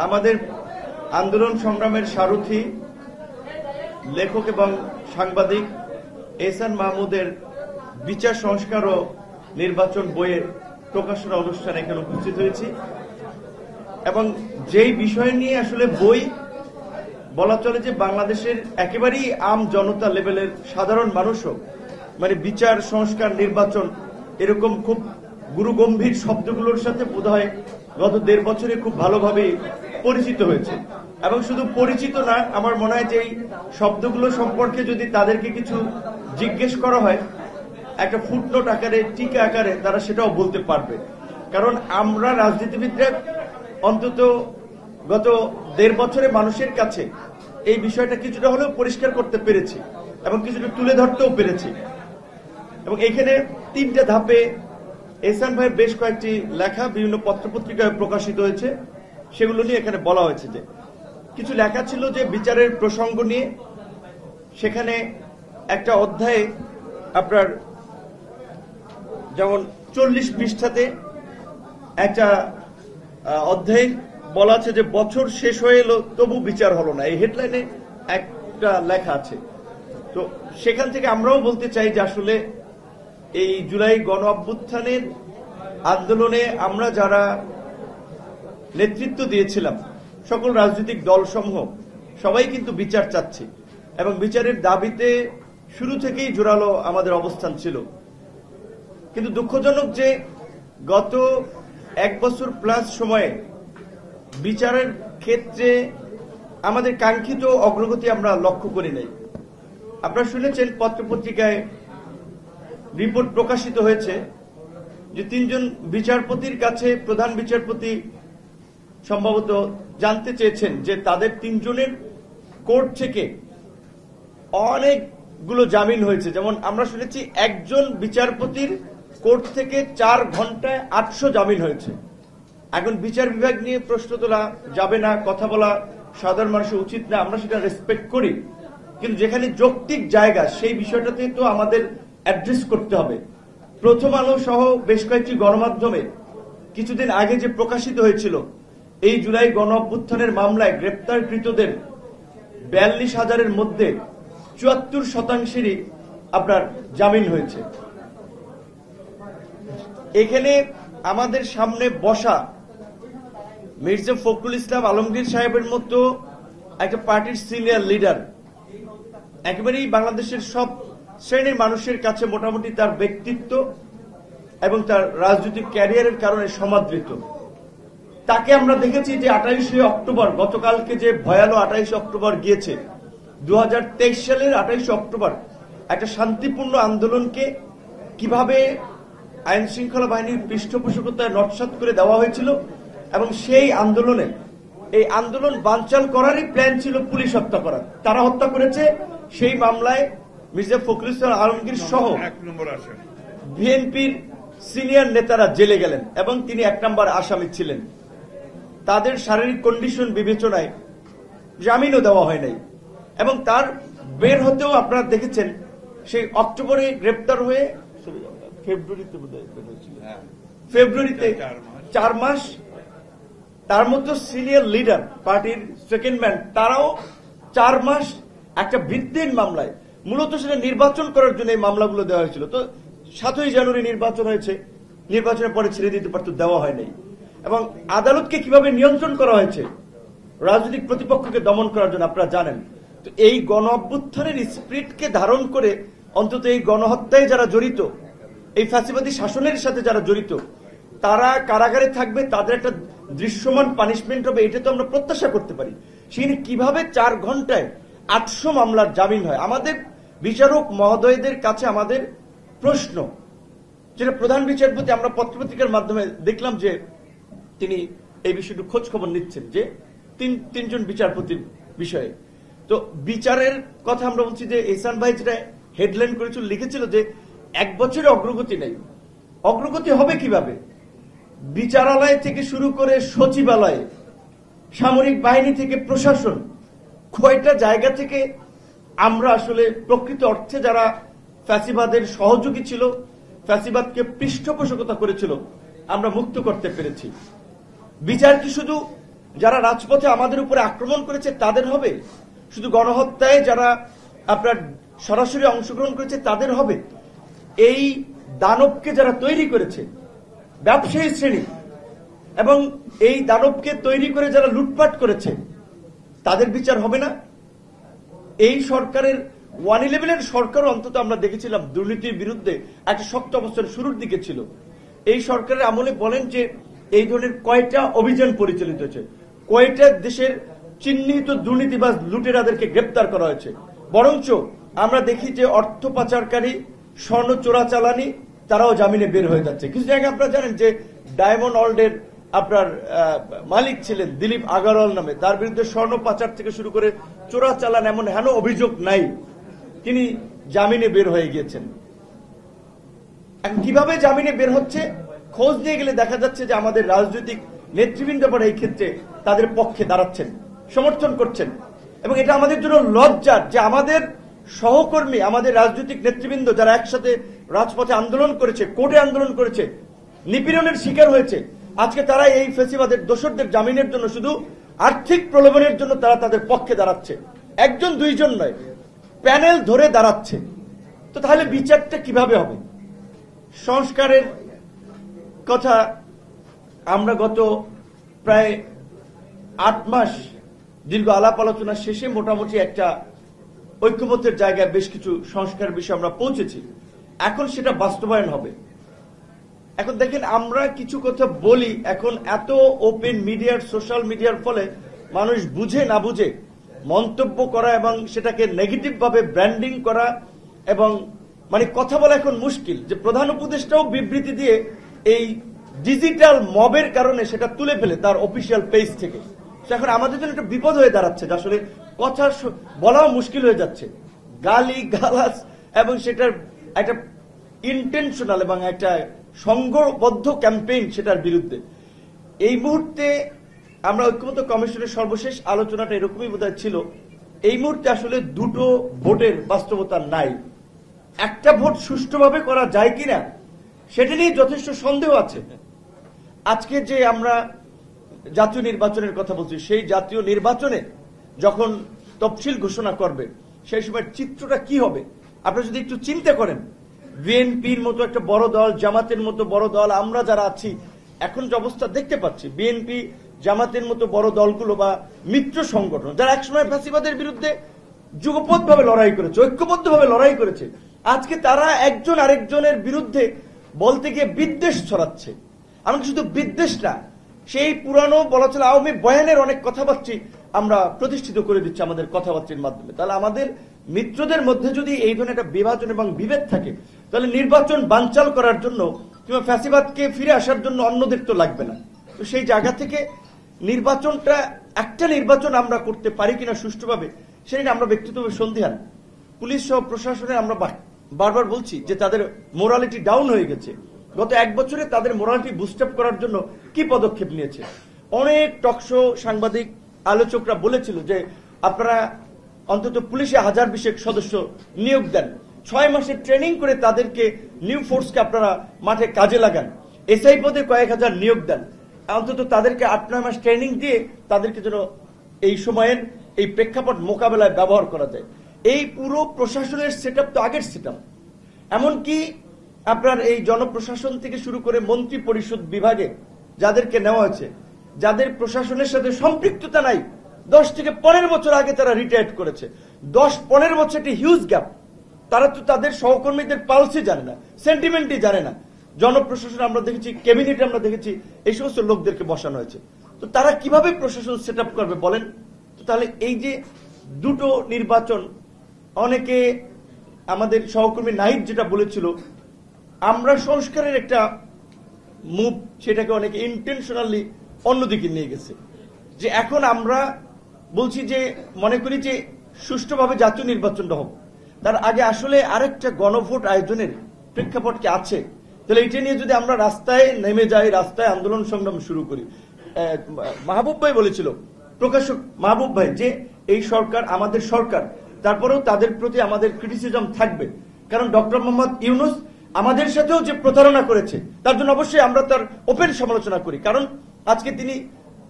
আমাদের আন্দোলন সংগ্রামের সারথি লেখক এবং সাংবাদিক এহসান মাহমুদের বিচার সংস্কার ও নির্বাচন বইয়ের প্রকাশনা অনুষ্ঠানে এখানে উপস্থিত হয়েছি এবং যেই বিষয় নিয়ে আসলে বই বলা চলে যে বাংলাদেশের একেবারেই আম জনতা লেভেলের সাধারণ মানুষও মানে বিচার সংস্কার নির্বাচন এরকম খুব গুরুগম্ভীর শব্দগুলোর সাথে বোধহয় গত 1.5 বছরে খুব ভালোভাবে পরিচিত হয়েছে এবং শুধু পরিচিত না, আমার মনে হয় যে এই শব্দগুলো সম্পর্কে যদি তাদেরকে কিছু জিজ্ঞেস করা হয় একটা ফুটনোট আকারে টিকা আকারে তারা সেটাও বলতে পারবে। কারণ আমরা রাজনীতিবিদরা অন্তত গত 1.5 বছরে মানুষের কাছে এই বিষয়টা কিছুটা হলেও পরিষ্কার করতে পেরেছি এবং কিছুটা তুলে ধরতেও পেরেছি এবং এখানে 3টা ধাপে এহসান ভাইয়ের বেশ কয়েকটি লেখা বিভিন্ন পত্রপত্রিকায় প্রকাশিত হয়েছে, সেগুলো নিয়ে এখানে বলা হয়েছে যে কিছু লেখা ছিল যে বিচারের প্রসঙ্গ নিয়ে। সেখানে একটা অধ্যায়ে আপনার যেমন 40 পৃষ্ঠাতে একটা অধ্যায় বলা আছে যে বছর শেষ হয়ে এলো তবু বিচার হলো না, এই হেডলাইনে একটা লেখা আছে। তো সেখান থেকে আমরাও বলতে চাই যে আসলে এই জুলাই গণ অভ্যুত্থানের আন্দোলনে আমরা যারা নেতৃত্ব দিয়েছিলাম সকল রাজনৈতিক দলসমূহ সবাই কিন্তু বিচার চাচ্ছি এবং বিচারের দাবিতে শুরু থেকেই জোরালো আমাদের অবস্থান ছিল। কিন্তু দুঃখজনক যে গত 1 বছর প্লাস সময়ে বিচারের ক্ষেত্রে আমাদের কাঙ্ক্ষিত অগ্রগতি আমরা লক্ষ্য করি নাই। আপনারা শুনেছেন পত্রপত্রিকায় রিপোর্ট প্রকাশিত হয়েছে যে 3 জন বিচারপতির কাছে প্রধান বিচারপতি সম্ভবত জানতে চেয়েছেন যে তাদের 3 জনের কোর্ট থেকে অনেকগুলো জামিন হয়েছে। যেমন আমরা শুনেছি একজন বিচারপতির কোর্ট থেকে 4 ঘন্টায় 800 জামিন হয়েছে। এখন বিচার বিভাগ নিয়ে প্রশ্ন তোলা যাবে না, কথা বলা সাধারণ মানুষের উচিত না, আমরা সেটা রেসপেক্ট করি, কিন্তু যেখানে যৌক্তিক জায়গা সেই বিষয়টাতে তো আমাদের অ্যাড্রেস করতে হবে। প্রথম আলো সহ বেশ কয়েকটি গণমাধ্যমে কিছুদিন আগে যে প্রকাশিত হয়েছিল এই জুলাই গণ অভ্যুত্থানের মামলায় গ্রেপ্তারকৃতদের 42,000-এর মধ্যে 74% আপনার জামিন হয়েছে। এখানে আমাদের সামনে বসা মির্জা ফখরুল ইসলাম আলমগীর সাহেবের মতো একটা পার্টির সিনিয়র লিডার, একেবারেই বাংলাদেশের সব শ্রেণীর মানুষের কাছে মোটামুটি তার ব্যক্তিত্ব এবং তার রাজনৈতিক ক্যারিয়ারের কারণে সমাদৃত। তাকে আমরা দেখেছি যে 28শে অক্টোবর, গতকালকে যে ভয়ালো 28 অক্টোবর গিয়েছে, 2023 সালের 28 অক্টোবর একটা শান্তিপূর্ণ আন্দোলনকে কিভাবে আইন শৃঙ্খলা বাহিনীর পৃষ্ঠপোষকতায় নস্যাৎ করে দেওয়া হয়েছিল এবং সেই আন্দোলনে এই আন্দোলন বানচাল করারই প্ল্যান ছিল পুলিশ হত্যা করা। তারা হত্যা করেছে। সেই মামলায় মির্জা ফখরুল ইসলাম আলমগীর সহ বিএনপির সিনিয়র নেতারা জেলে গেলেন এবং তিনি 1 নম্বর আসামি ছিলেন। তাদের শারীরিক কন্ডিশন বিবেচনায় জামিনও দেওয়া হয় নাই এবং তার বের হতেও আপনারা দেখেছেন সেই অক্টোবরে গ্রেপ্তার হয়ে ফেব্রুয়ারিতে 4 মাস। তার মতো সিনিয়র লিডার পার্টির সেকেন্ড ম্যান তারাও 4 মাস একটা ভিত্তিহীন মামলায়, মূলত সেটা নির্বাচন করার জন্য এই মামলাগুলো দেওয়া হয়েছিল। তো 7ই জানুয়ারি নির্বাচন হয়েছে, নির্বাচনের পরে ছেড়ে দিতে পারত, দেওয়া হয় নাই। এবং আদালতকে কিভাবে নিয়ন্ত্রণ করা হয়েছে রাজনৈতিক প্রতিপক্ষকে দমন করার জন্য আপনারা জানেন। তো এই গণ অভ্যুত্থানের স্পিরিটকে ধারণ করে অন্তত এই গণহত্যায় যারা জড়িত, এই ফ্যাসিবাদী শাসনের সাথে যারা জড়িত, তারা কারাগারে থাকবে, তাদের একটা দৃশ্যমান পানিশমেন্ট হবে, এটা তো আমরা প্রত্যাশা করতে পারি। সেখানে কিভাবে 4 ঘন্টায় 800 মামলার জামিন হয়? আমাদের বিচারক মহোদয়দের কাছে আমাদের প্রশ্ন, যেটা প্রধান বিচারপতি আমরা পত্রপত্রিকার মাধ্যমে দেখলাম যে তিনি এই বিষয়টি খোঁজ খবর নিচ্ছেন যে 3 জন বিচারপতির বিষয়ে। তো বিচারের কথা আমরা বলছি যে এহসান ভাই যেটা হেডলাইন করেছিল, লিখেছিল যে 1 বছরে অগ্রগতি নেই। অগ্রগতি হবে কিভাবে? বিচারালয় থেকে শুরু করে সচিবালয়ে, সামরিক বাহিনী থেকে প্রশাসন, কয়টা জায়গা থেকে আমরা আসলে প্রকৃত অর্থে যারা ফ্যাসিবাদের সহযোগী ছিল, ফ্যাসিবাদকে পৃষ্ঠপোষকতা করেছিল, আমরা মুক্ত করতে পেরেছি। বিচার কি শুধু যারা রাজপথে আমাদের উপরে আক্রমণ করেছে তাদের হবে, শুধু গণহত্যায় যারা আপনার সরাসরি অংশগ্রহণ করেছে তাদের হবে, এই দানবকে যারা তৈরি করেছে ব্যবসায়ী শ্রেণী এবং এই দানবকে তৈরি করে যারা লুটপাট করেছে তাদের বিচার হবে না? এই সরকারের 111-এর সরকার অন্তত আমরা দেখেছিলাম দুর্নীতির বিরুদ্ধে একটা শক্ত অবস্থান শুরুর দিকে ছিল। এই সরকারের আমলে বলেন যে এই ধরনের কয়টা অভিযান পরিচালিত হয়েছে, কয়টা দেশের চিহ্নিত দুর্নীতিবাজ লুটেরাদেরকে গ্রেপ্তার করা হয়েছে। বরঞ্চ আমরা দেখি যে অর্থ পাচারকারী, স্বর্ণ চোরাচালানি তারাও জামিনে বের হয়ে যাচ্ছে। কিছুদিন আগে আপনারা জানেন যে ডায়মন্ড ওয়ার্ল্ডের আপনার মালিক ছিলেন দিলীপ আগারওয়াল নামে, তার বিরুদ্ধে স্বর্ণ পাচার থেকে শুরু করে চোরাচালান এমন হেন অভিযোগ নাই, তিনি জামিনে বের হয়ে গিয়েছেন। এখন কিভাবে জামিনে বের হচ্ছে খোঁজ নিয়ে গেলে দেখা যাচ্ছে যে আমাদের রাজনৈতিক নেতৃবৃন্দ পরে এই ক্ষেত্রে তাদের পক্ষে দাঁড়াচ্ছেন, সমর্থন করছেন। এবং এটা আমাদের জন্য লজ্জার যে আমাদের সহকর্মী, আমাদের রাজনৈতিক নেতৃবৃন্দ যারা একসাথে রাজপথে আন্দোলন করেছে, কোর্টে আন্দোলন করেছে, নিপীড়নের শিকার হয়েছে, আজকে তারা এই ফেসিবাদের দোসরদের জামিনের জন্য শুধু আর্থিক প্রলোভনের জন্য তারা তাদের পক্ষে দাঁড়াচ্ছে। একজন দুইজন নয়, প্যানেল ধরে দাঁড়াচ্ছে। তো তাহলে বিচারটা কিভাবে হবে? সংস্কারের কথা আমরা গত প্রায় 8 মাস দীর্ঘ আলাপ আলোচনা শেষে মোটামুটি একটা ঐক্যমত্যের জায়গায় বেশ কিছু সংস্কার বিষয়ে আমরা পৌঁছেছি। এখন সেটা বাস্তবায়ন হবে। এখন দেখেন, আমরা কিছু কথা বলি, এখন এত ওপেন মিডিয়ার, সোশ্যাল মিডিয়ার ফলে মানুষ বুঝে না বুঝে মন্তব্য করা এবং সেটাকে নেগেটিভ ভাবে ব্র্যান্ডিং করা এবং মানে কথা বলা এখন মুশকিল। যে প্রধান উপদেষ্টাও বিবৃতি দিয়ে এই ডিজিটাল মবের কারণে সেটা তুলে ফেলে তার অফিসিয়াল পেজ থেকে। এখন আমাদের জন্য একটা বিপদ হয়ে দাঁড়াচ্ছে যে আসলে কথা বলাও মুশকিল হয়ে যাচ্ছে। গালি গালাজ এবং সেটার একটা ইন্টেনশনাল এবং একটা সংঘবদ্ধ ক্যাম্পেইন সেটার বিরুদ্ধে। এই মুহূর্তে আমরা ঐক্যমত্য কমিশনের সর্বশেষ আলোচনাটা এরকমই বোধহয় ছিল। এই মুহূর্তে আসলে দুটো ভোটের বাস্তবতা নাই। একটা ভোট সুষ্ঠুভাবে করা যায় কিনা সেটা নিয়ে যথেষ্ট সন্দেহ আছে। আজকে যে আমরা জাতীয় নির্বাচনের কথা বলছি, সেই জাতীয় নির্বাচনে যখন তফসিল ঘোষণা করবে সেই সময় চিত্রটা কি হবে আপনারা যদি একটু চিন্তা করেন। বিএনপির মতো একটা বড় দল, জামাতের মতো বড় দল, আমরা যারা আছি এখন যে অবস্থা দেখতে পাচ্ছি, বিএনপি জামাতের মতো বড় দলগুলো বা মিত্র সংগঠন যারা একসময় ফ্যাসিবাদের বিরুদ্ধে যুগপৎভাবে লড়াই করেছে, ঐক্যবদ্ধভাবে লড়াই করেছে, আজকে তারা একজন আরেকজনের বিরুদ্ধে বলতে গিয়ে বিদ্বেষ ছড়াচ্ছে। এমনকি শুধু বিদ্বেষ না, সেই পুরানো বলা চলে আওয়ামী বয়ানের অনেক কথাবার্তা আমরা প্রতিষ্ঠিত করে দিচ্ছি আমাদের কথাবার্তার মাধ্যমে। তাহলে আমাদের মিত্রদের মধ্যে যদি এই ধরনের একটা বিভাজন এবং বিভেদ থাকে, তাহলে নির্বাচন বানচাল করার জন্য কিংবা ফ্যাসিবাদকে ফিরে আসার জন্য অন্যদের তো লাগবে না। তো সেই জায়গা থেকে নির্বাচনটা, একটা নির্বাচন আমরা করতে পারি কিনা সুষ্ঠুভাবে, সেটা আমরা ব্যক্তিগতভাবে সন্দিহান। পুলিশ সহ প্রশাসনের আমরা বারবার বলছি যে তাদের মোরালিটি ডাউন হয়ে গেছে। গত 1 বছরে তাদের মোরালিটি বুস্ট আপ করার জন্য কি পদক্ষেপ নিয়েছে? অনেক টকশো সাংবাদিক আলোচকরা বলেছিল যে আপনারা অন্তত পুলিশে 1000-20 সদস্য নিয়োগ দেন, 6 মাসের ট্রেনিং করে তাদেরকে নিউ ফোর্সকে আপনারা মাঠে কাজে লাগান, এসআই পদে কয়েক হাজার নিয়োগ দেন, অন্তত তাদেরকে 8-9 মাস ট্রেনিং দিয়ে তাদেরকে যেন এই সময়ের এই প্রেক্ষাপট মোকাবেলায় ব্যবহার করা যায়। এই পুরো প্রশাসনের সেটআপ তো আগের সেটআপ। এমনকি আপনার এই জনপ্রশাসন থেকে শুরু করে মন্ত্রী পরিষদ বিভাগে যাদেরকে নেওয়া হয়েছে, যাদের প্রশাসনের সাথে সম্পৃক্ততা নাই, 10 থেকে 15 বছর আগে তারা রিটায়ার্ড করেছে। 10-15 বছর একটি হিউজ গ্যাপ। তারা তো তাদের সহকর্মীদের পালসই জানে না, সেন্টিমেন্টই জানে না। জনপ্রশাসন আমরা দেখেছি, ক্যাবিনেটে আমরা দেখেছি এই সমস্ত লোকদেরকে বসানো হয়েছে। তো তারা কিভাবে প্রশাসন সেট আপ করবে বলেন? তো তাহলে এই যে দুটো নির্বাচন, অনেকে আমাদের সহকর্মী নাহিদ যেটা বলেছিল, আমরা সংস্কারের একটা মুভ, সেটাকে অনেকে ইন্টেনশনালি অন্যদিকে নিয়ে গেছে। যে এখন আমরা বলছি যে মনে করি যে সুষ্ঠুভাবে জাতীয় নির্বাচনটা হবে, তার আগে আসলে আরেকটা গণভোট আয়োজনের প্রেক্ষাপট কি আছে? তাহলে এটা নিয়ে যদি আমরা রাস্তায় নেমে যাই, রাস্তায় আন্দোলন সংগ্রাম শুরু করি। মাহবুব ভাই বলেছিল, প্রকাশক মাহবুব ভাই, যে এই সরকার আমাদের সরকার, তারপরেও তাদের প্রতি আমাদের ক্রিটিসিজম থাকবে, কারণ ডক্টর মোহাম্মদ ইউনূস আমাদের সাথেও যে প্রতারণা করেছে তার জন্য অবশ্যই আমরা তার ওপেন সমালোচনা করি। কারণ আজকে তিনি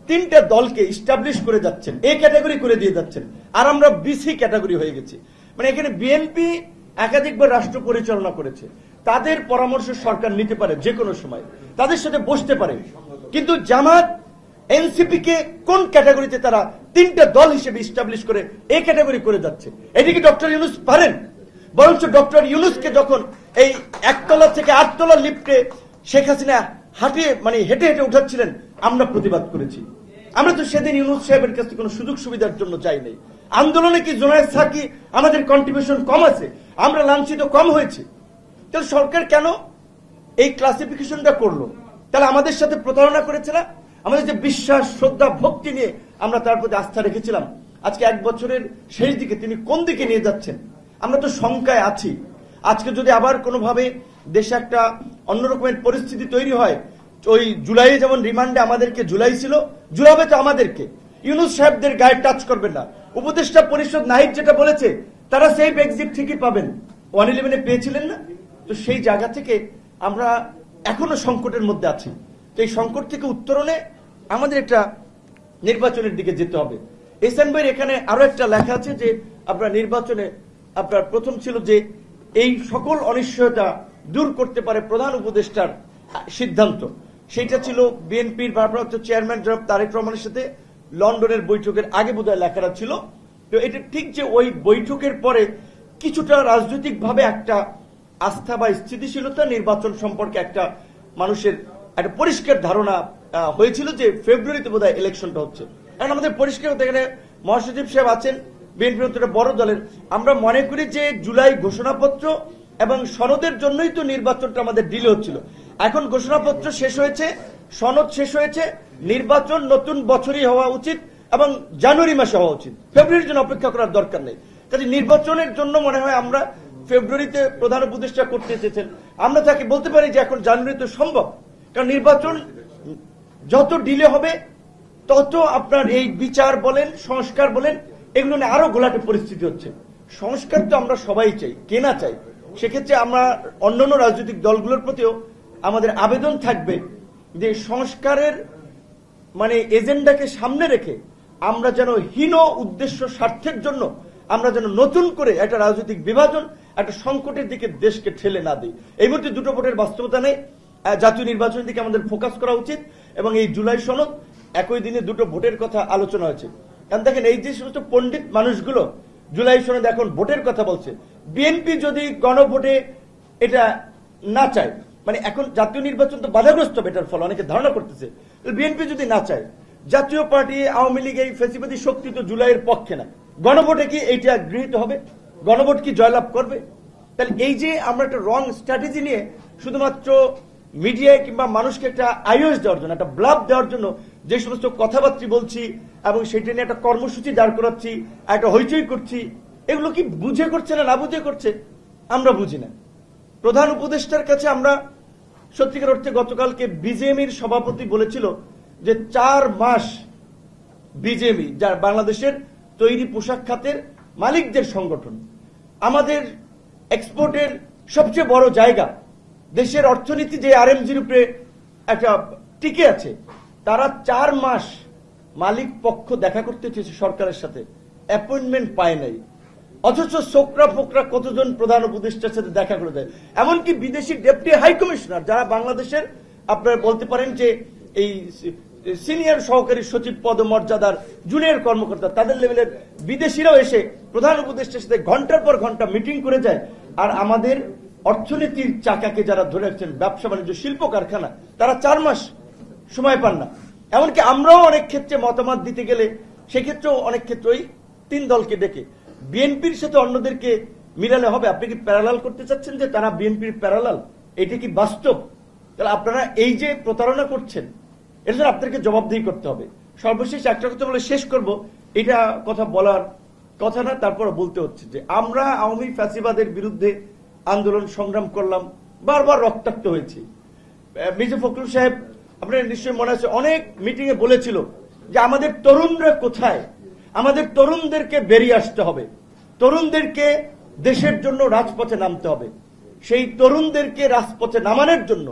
তিনটা দলকে ইস্টাবলিশ করে যাচ্ছেন, এ ক্যাটাগরি করে দিয়ে যাচ্ছেন, আর আমরা বিসি ক্যাটাগরি হয়ে গেছি। মানে এখানে বিএনপি একাধিকবার রাষ্ট্র পরিচালনা করেছে, তাদের পরামর্শ সরকার নিতে পারে যে কোনো সময়, তাদের সাথে বসতে পারে। কিন্তু জামাত এনসিপি কে কোন ক্যাটাগরিতে তারা তিনটা দল হিসেবে ইস্টাবলিশ করে এই ক্যাটাগরি করে যাচ্ছে? এদিকে ডক্টর ইউনূস পারেন, বরঞ্চ ডক্টর ইউনূসকে যখন এই একতলা থেকে আটতলা লিফটে শেখ হাসিনা হেঁটে হেঁটে উঠাচ্ছিলেন, আমরা প্রতিবাদ করেছি। আমরা তো সেদিন ইউনূস সাহেবের কাছে কোনো সুযোগ সুবিধার জন্য চাই নাই। আন্দোলনে কি জোনায়েদ সাকি আমাদের কন্ট্রিবিউশন কম আছে? আমরা লাঞ্ছিত কম হয়েছে? তাহলে সরকার কেন এই ক্লাসিফিকেশনটা করলো? তাহলে আমাদের সাথে প্রতারণা করেছে না? আমাদের যে বিশ্বাস, শ্রদ্ধা, ভক্তি নিয়ে আমরা তার প্রতি আস্থা রেখেছিলাম, আজকে 1 বছরের শেষ দিকে তিনি কোন দিকে নিয়ে যাচ্ছেন? আমরা তো শঙ্কায় আছি। আজকে যদি আবার কোনোভাবে দেশে একটা অন্যরকমের পরিস্থিতি তৈরি হয়, ওই জুলাইয়ে যেমন রিমান্ডে আমাদেরকে ঝুলাইছিল, ঝুলাবে তো আমাদেরকে। ইউনূস সাহেবদের গায়ে টাচ করবেন না। উপদেষ্টা পরিষদ নাহিদ যেটা বলেছে, তারা সেফ এক্সিট ঠিকই পাবেন, 111-এ পেয়েছিলেন না? তো সেই জায়গা থেকে আমরা এখনো সংকটের মধ্যে আছি। তো এই সংকট থেকে উত্তরণে আমাদের একটা নির্বাচনের দিকে যেতে হবে। এহসান ভাইয়ের এখানে আরো একটা লেখা আছে যে আপনার নির্বাচনে আপনার প্রথম ছিল যে এই সকল অনিশ্চয়তা দূর করতে পারে প্রধান উপদেষ্টার সিদ্ধান্ত। সেটা ছিল বিএনপির ভারপ্রাপ্ত চেয়ারম্যান জনাব তারেক রহমানের সাথে লন্ডনের বৈঠকের আগে বোধহয় লেখাটা ছিল। তো এটা ঠিক যে ওই বৈঠকের পরে কিছুটা রাজনৈতিকভাবে একটা আস্থা বা স্থিতিশীলতা নির্বাচন সম্পর্কে একটা মানুষের একটা পরিষ্কার ধারণা হয়েছিল যে ফেব্রুয়ারিতে বোধহয় ইলেকশনটা হচ্ছে। এখন আমাদের পরিষ্কার হতে গেলে মহাসচিব সাহেব আছেন বিএনপির একটা বড় দলের, আমরা মনে করি যে জুলাই ঘোষণাপত্র এবং সনদের জন্যই তো নির্বাচনটা আমাদের ডিলে হচ্ছিল। এখন ঘোষণাপত্র শেষ হয়েছে, সনদ শেষ হয়েছে, নির্বাচন নতুন বছরই হওয়া উচিত এবং জানুয়ারি মাসে হওয়া উচিত, ফেব্রুয়ারির জন্য অপেক্ষা করার দরকার নেই। কাজে নির্বাচনের জন্য মনে হয় আমরা ফেব্রুয়ারিতে প্রধান উপদেষ্টা করতে চেয়েছেন, আমরা তাকে বলতে পারি যে এখন জানুয়ারিতে সম্ভব, কারণ নির্বাচন যত ডিলে হবে তত আপনার এই বিচার বলেন, সংস্কার বলেন, এগুলো নিয়ে আরো ঘোলাটে পরিস্থিতি হচ্ছে। সংস্কার তো আমরা সবাই চাই, কে না চাই? সেক্ষেত্রে আমরা অন্যান্য রাজনৈতিক দলগুলোর প্রতিও আমাদের আবেদন থাকবে যে সংস্কারের এজেন্ডাকে সামনে রেখে আমরা যেন হীন উদ্দেশ্য স্বার্থের জন্য আমরা যেন নতুন করে একটা রাজনৈতিক বিভাজন, একটা সংকটের দিকে দেশকে ঠেলে না দিই। এই মুহূর্তে দুটো ভোটের বাস্তবতা নেই, জাতীয় নির্বাচনের দিকে আমাদের ফোকাস করা উচিত। এবং এই জুলাই সনদ একই দিনে দুটো ভোটের কথা আলোচনা হয়েছে। কারণ দেখেন এই যে সমস্ত পণ্ডিত মানুষগুলো জুলাই সনদ এখন ভোটের কথা বলছে, বিএনপি যদি গণভোটে এটা না চায়, এখন জাতীয় নির্বাচন তো বাধাগ্রস্ত হবে, এটার ফলে অনেকে ধারণা করতেছে, বিএনপি যদি না চায়, জাতীয় পার্টি আওয়ামী লীগ এই ফ্যাসিবাদী শক্তি তো জুলাইয়ের পক্ষে না, গণভোটে কি এইটা গৃহীত হবে? গণভোট কি জয়লাভ করবে? তাহলে এই যে আমরা একটা রং স্ট্র্যাটেজি নিয়ে শুধুমাত্র মিডিয়ায় কিংবা মানুষকে একটা আইওএস দেওয়ার জন্য, একটা ব্লাব দেওয়ার জন্য যে সমস্ত কথাবার্তা বলছি এবং সেটা নিয়ে একটা কর্মসূচি দাঁড় করাচ্ছি, একটা হইচই করছি, এগুলো কি বুঝে করছে না বুঝে করছে আমরা বুঝি না। প্রধান উপদেষ্টার কাছে আমরা সত্যিকার অর্থে গতকালকে বিজেএমির সভাপতি বলেছিল যে 4 মাস বিজেএমি, যার বাংলাদেশের তৈরি পোশাক খাতের মালিকদের সংগঠন, আমাদের এক্সপোর্টের সবচেয়ে বড় জায়গা, দেশের অর্থনীতি যে আরএমজির উপরে একটা টিকে আছে, তারা 4 মাস মালিক পক্ষ দেখা করতে চেয়েছে সরকারের সাথে, অ্যাপয়েন্টমেন্ট পায় নাই। অথচ সোকরা ফোকরা কতজন প্রধান উপদেষ্টার সাথে দেখা করে দেয়, এমনকি বিদেশি ডেপুটি হাই কমিশনার যারা বাংলাদেশের আপনারা বলতে পারেন যে এই সিনিয়র সহকারী সচিব পদমর্যাদার জুনিয়র কর্মকর্তা, তাদের লেভেলের বিদেশিরাও এসে প্রধান উপদেষ্টার সাথে ঘন্টার পর ঘন্টা মিটিং করে যায়। আর আমাদের অর্থনীতির চাকাকে যারা ধরে রাখছেন, ব্যবসা বাণিজ্য, শিল্প কারখানা, তারা 4 মাস সময় পান না। এমনকি আমরাও অনেক ক্ষেত্রে মতামত দিতে গেলে সেক্ষেত্রেও অনেক ক্ষেত্রে ওই 3 দলকে ডেকে বিএনপির সাথে অন্যদেরকে মিলালে হবে। আপনি কি প্যারালাল করতে চাচ্ছেন যে তারা বিএনপির প্যারালাল? এটা কি বাস্তব? তাহলে আপনারা এই যে প্রতারণা করছেন, এর জন্য আপনাদেরকে জবাবদিহি করতে হবে। সর্বশেষ একটা কথা বলে শেষ করব, এটা কথা বলার কথা না, তারপর বলতে হচ্ছে যে আমরা আওয়ামী ফ্যাসিবাদের বিরুদ্ধে আন্দোলন সংগ্রাম করলাম, বারবার রক্তাক্ত হয়েছি। মির্জা ফখরুল সাহেব আপনার নিশ্চয়ই মনে আছে, অনেক মিটিং এ বলেছিল যে আমাদের তরুণরা কোথায়, আমাদের তরুণদেরকে বেরিয়ে আসতে হবে, তরুণদেরকে দেশের জন্য রাজপথে নামতে হবে। সেই তরুণদেরকে রাজপথে নামানোর জন্য,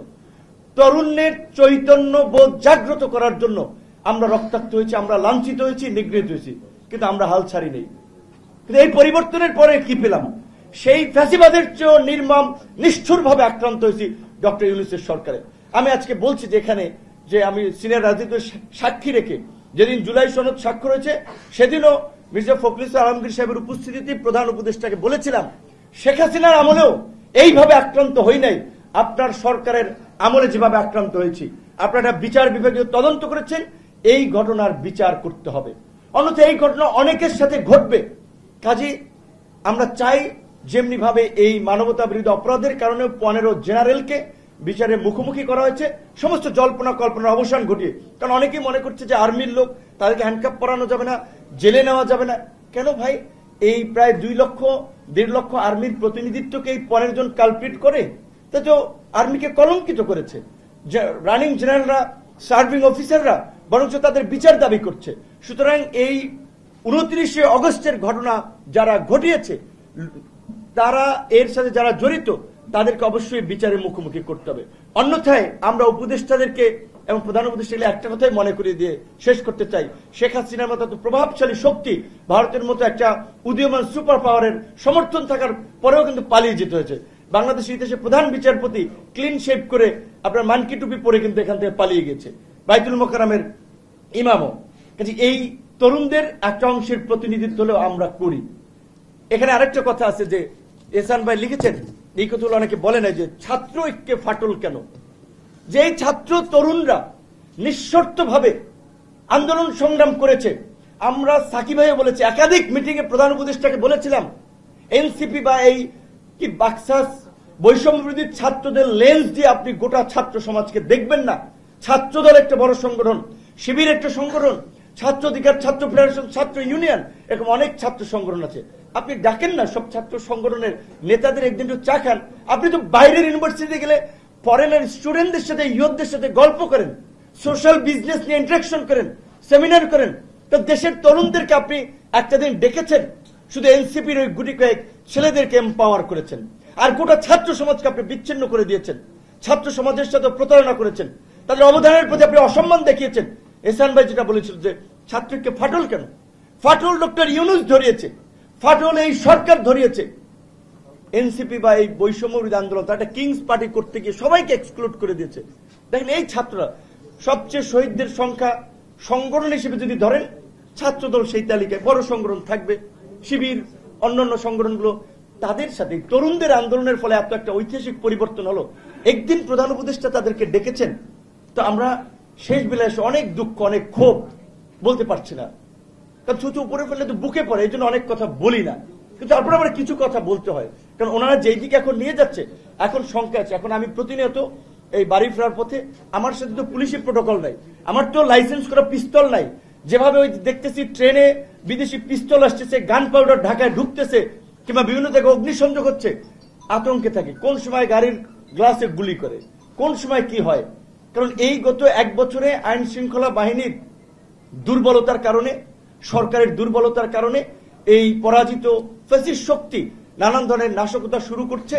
তরুণের চৈতন্য বোধ জাগ্রত করার জন্য আমরা রক্তাক্ত হয়েছি, আমরা লাঞ্ছিত হয়েছি, নিগৃহীত হয়েছি, কিন্তু আমরা হাল ছাড়ি নেই। কিন্তু এই পরিবর্তনের পরে কি পেলাম? সেই ফ্যাসিবাদের চেয়েও নির্মম নিষ্ঠুরভাবে আক্রান্ত হয়েছি ডক্টর ইউনূসের সরকারে। আমি আজকে বলছি যে এখানে যে আমি সিনিয়র রাজনীতির সাক্ষী রেখে যেদিন জুলাই সনদ স্বাক্ষর হয়েছে সেদিনও মির্জা ফখরুল ইসলাম আলমগীর সাহেবের উপস্থিতিতে প্রধান উপদেষ্টাকে বলেছিলাম, শেখ হাসিনার আমলেও এইভাবে আক্রান্ত হই নাই, আপনার সরকারের আমলে যেভাবে আক্রান্ত হয়েছি। আপনারা বিচার বিভাগীয় তদন্ত করেছেন, এই ঘটনার বিচার করতে হবে, অন্যথা এই ঘটনা অনেকের সাথে ঘটবে। কাজে আমরা চাই যেমনি ভাবে এই মানবতা বিরোধী অপরাধের কারণে 15 জেনারেলকে বিচারের মুখোমুখি করা হয়েছে, সমস্ত জল্পনা কল্পনার অবসান ঘটিয়ে। কারণ অনেকেই মনে করছে যে আর্মির লোক, তাদেরকে হ্যান্ডকাপ পরানো যাবে না, জেলে নেওয়া যাবে না। কেন ভাই? এই প্রায় 2 লক্ষ 1.5 লক্ষ আর্মির প্রতিনিধিত্বকে এই 15 জন কালপ্রিট করে তা তো আর্মিকে কলঙ্কিত করেছে। রানিং জেনারেলরা, সার্ভিং অফিসাররা বরঞ্চ তাদের বিচার দাবি করছে। সুতরাং এই 29শে অগস্টের ঘটনা যারা ঘটিয়েছে, তারা এর সাথে যারা জড়িত, তাদেরকে অবশ্যই বিচারের মুখোমুখি করতে হবে। অন্যথায় আমরা উপদেষ্টাদেরকে এবং প্রধান উপদেষ্টাকে একটা কথাই মনে করিয়ে দিয়ে শেষ করতে চাই, শেখ হাসিনার মতো প্রভাবশালী শক্তি, ভারতের মতো একটা উদীয়মান সুপার পাওয়ারের সমর্থন থাকার পরেও কিন্তু পালিয়ে যেতে হয়েছে। বাংলাদেশের ইতিহাসে প্রধান বিচারপতি ক্লিন শেভ করে আপনার মানকি টুপি পরে কিন্তু এখান থেকে পালিয়ে গেছে, বাইতুল মোকাররমের ইমামও। কাজে এই তরুণদের একটা অংশের প্রতিনিধিত্ব হলেও আমরা করি। এখানে আরেকটা কথা আছে যে এহসান ভাই লিখেছেন, এই কথাগুলো অনেকে বলে না যে ছাত্র ঐক্যে ফাটল কেন? যে ছাত্র তরুণরা নিঃশর্তভাবে আন্দোলন সংগ্রাম করেছে, আমরা সাকিব ভাইও বলেছি, একাধিক মিটিং এ প্রধান উপদেষ্টাকে বলেছিলাম, এনসিপি বা এই কি বাক্সাস বৈষম্য বিরোধী ছাত্রদের লেন্স দিয়ে আপনি গোটা ছাত্র সমাজকে দেখবেন না। ছাত্রদল একটা বড় সংগঠন, শিবির একটা সংগঠন, ছাত্র অধিকার, ছাত্র ফেডারেশন, ছাত্র ইউনিয়ন, এরকম অনেক ছাত্র সংগঠন আছে। আপনি ডাকেন না সব ছাত্র সংগঠনের নেতাদের, একদিন একটু চা খান। আপনি তো বাইরের ইউনিভার্সিটিতে গেলে ফরেনের স্টুডেন্টদের সাথে, ইয়ুথদের সাথে গল্প করেন, সোশ্যাল বিজনেস নিয়ে ইন্টারাকশন করেন, সেমিনার করেন। তো দেশের তরুণদেরকে আপনি একটা দিন ডেকেছেন, শুধু এনসিপির ওই গুটি কয়েক ছেলেদেরকে এম্পাওয়ার করেছেন, আর গোটা ছাত্র সমাজকে আপনি বিচ্ছিন্ন করে দিয়েছেন, ছাত্র সমাজের সাথে প্রতারণা করেছেন, তাদের অবদানের প্রতি আপনি অসম্মান দেখিয়েছেন। এহসান ভাই যেটা বলেছিল যে ছাত্রকে ফাটল কেন? ফাটল ডক্টর ইউনূস ধরিয়েছে, ফাটল এই সরকার ধরিয়েছে। এনসিপি বা এই বৈষম্য বিরোধী আন্দোলন একটা কিংস পার্টি করতে গিয়ে সবাইকে এক্সক্লুড করে দিয়েছে। দেখেন এই ছাত্ররা সবচেয়ে শহীদদের সংখ্যা সংগঠন হিসেবে যদি ধরেন, ছাত্রদল সেই তালিকায় বড় সংগঠন থাকবে, শিবির, অন্যান্য সংগঠনগুলো, তাদের সাথে তরুণদের আন্দোলনের ফলে এত একটা ঐতিহাসিক পরিবর্তন হলো। একদিন প্রধান উপদেষ্টা তাদেরকে ডেকেছেন, তো আমরা শেষ বেলায় এসে অনেক দুঃখ, অনেক ক্ষোভ বলতে পারছি না, কারণ ছুঁচু উপরে ফেললে তো বুকে পড়ে, এই জন্য অনেক কথা বলি না। কিন্তু তারপরে আবার কিছু কথা বলতে হয়, কারণ ওনারা যেই দিকে এখন নিয়ে যাচ্ছে, এখন শঙ্কা আছে। এখন আমি প্রতিনিয়ত এই বাড়ি ফেরার পথে, আমার সাথে তো পুলিশি প্রোটোকল নাই, আমার তো লাইসেন্স করা পিস্তল নাই, যেভাবে ওই দেখতেছি ট্রেনে বিদেশি পিস্তল আসতেছে, গান পাউডার ঢাকায় ঢুকতেছে, কিংবা বিভিন্ন জায়গায় অগ্নিসংযোগ হচ্ছে, আতঙ্কে থাকে কোন সময় গাড়ির গ্লাসে গুলি করে, কোন সময় কি হয়। কারণ এই গত 1 বছরে আইন শৃঙ্খলা বাহিনীর দুর্বলতার কারণে, সরকারের দুর্বলতার কারণে এই পরাজিত ফ্যাসিস্ট শক্তি নানান ধরনের নাশকতা শুরু করছে।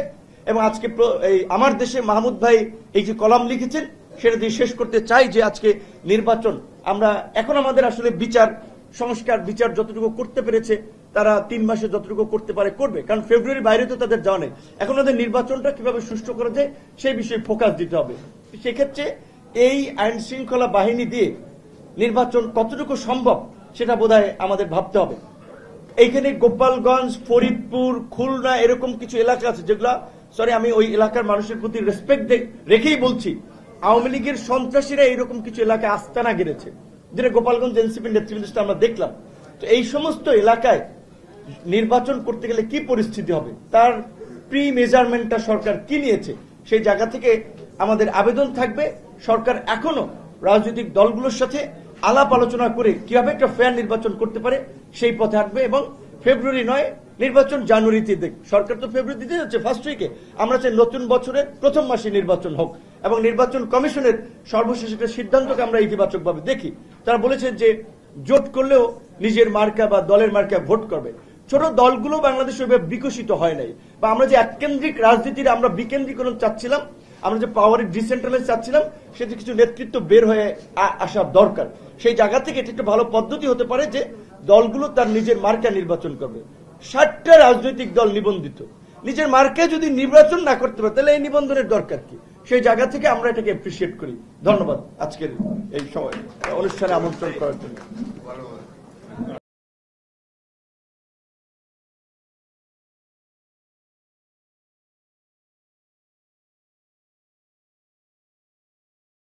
এবং আজকে এই আমার দেশে মাহমুদ ভাই এই যে কলাম লিখেছেন, সেটা দিয়ে শেষ করতে চাই যে আজকে নির্বাচন, আমরা এখন আমাদের আসলে বিচার সংস্কার, বিচার যতটুকু করতে পেরেছে তারা 3 মাসে যতটুকু করতে পারে করবে, কারণ ফেব্রুয়ারির বাইরে তো তাদের যাওয়া নেই। এখন ওদের নির্বাচনটা কিভাবে সুষ্ঠু করা যায় সেই বিষয়ে ফোকাস দিতে হবে। সেক্ষেত্রে এই আইন শৃঙ্খলা বাহিনী দিয়ে নির্বাচন কতটুকু সম্ভব সেটা বোধহয় আমাদের ভাবতে হবে। এইখানে গোপালগঞ্জ, ফরিদপুর, খুলনা এরকম কিছু এলাকা আছে যেগুলা, আমি ওই এলাকার মানুষের প্রতি রেসপেক্ট রেখেই বলছি, আওয়ামী লীগের সন্ত্রাসীরা এইরকম কিছু এলাকায় আস্তানা গেড়েছে, যেটা গোপালগঞ্জ এনসিপির নেতৃবৃন্দ আমরা দেখলাম। তো এই সমস্ত এলাকায় নির্বাচন করতে গেলে কি পরিস্থিতি হবে, তার প্রি মেজারমেন্টটা সরকার কি নিয়েছে, সেই জায়গা থেকে আমাদের আবেদন থাকবে সরকার এখনো রাজনৈতিক দলগুলোর সাথে আলাপ আলোচনা করে কিভাবে একটা ফেয়ার নির্বাচন করতে পারে সেই পথে হাঁটবে। এবং ফেব্রুয়ারি নয়, নির্বাচন জানুয়ারিতে দেখ, সরকার তো ফেব্রুয়ারি দিতে যাচ্ছে ফার্স্ট উইকে, আমরা চাই নতুন বছরের প্রথম মাসে নির্বাচন হোক। এবং নির্বাচন কমিশনের সর্বশেষ একটা সিদ্ধান্তকে আমরা ইতিবাচকভাবে দেখি। তারা বলেছে যে জোট করলেও নিজের মার্কা বা দলের মার্কা ভোট করবে। ছোট দলগুলো বাংলাদেশে ওইভাবে বিকশিত হয় নাই, বা আমরা যে এককেন্দ্রিক রাজনীতির আমরা বিকেন্দ্রীকরণ চাচ্ছিলাম, আমরা যে পাওয়ারের ডিসেন্ট্রালাইজ চাচ্ছিলাম সেটি কিছু নেতৃত্ব বের হয়ে আসার দরকার। সেই জায়গা থেকে এটি একটা ভালো পদ্ধতি হতে পারে যে দলগুলো তার নিজের মার্কা নির্বাচন করবে। 60টা রাজনৈতিক দল নিবন্ধিত, নিজের মার্কা যদি নির্বাচন না করতে পারে তাহলে এই নিবন্ধনের দরকার কি? সেই জায়গা থেকে আমরা এটাকে অ্যাপ্রিসিয়েট করি। ধন্যবাদ আজকের এই সময় অনুষ্ঠানে আমন্ত্রণ করার জন্য।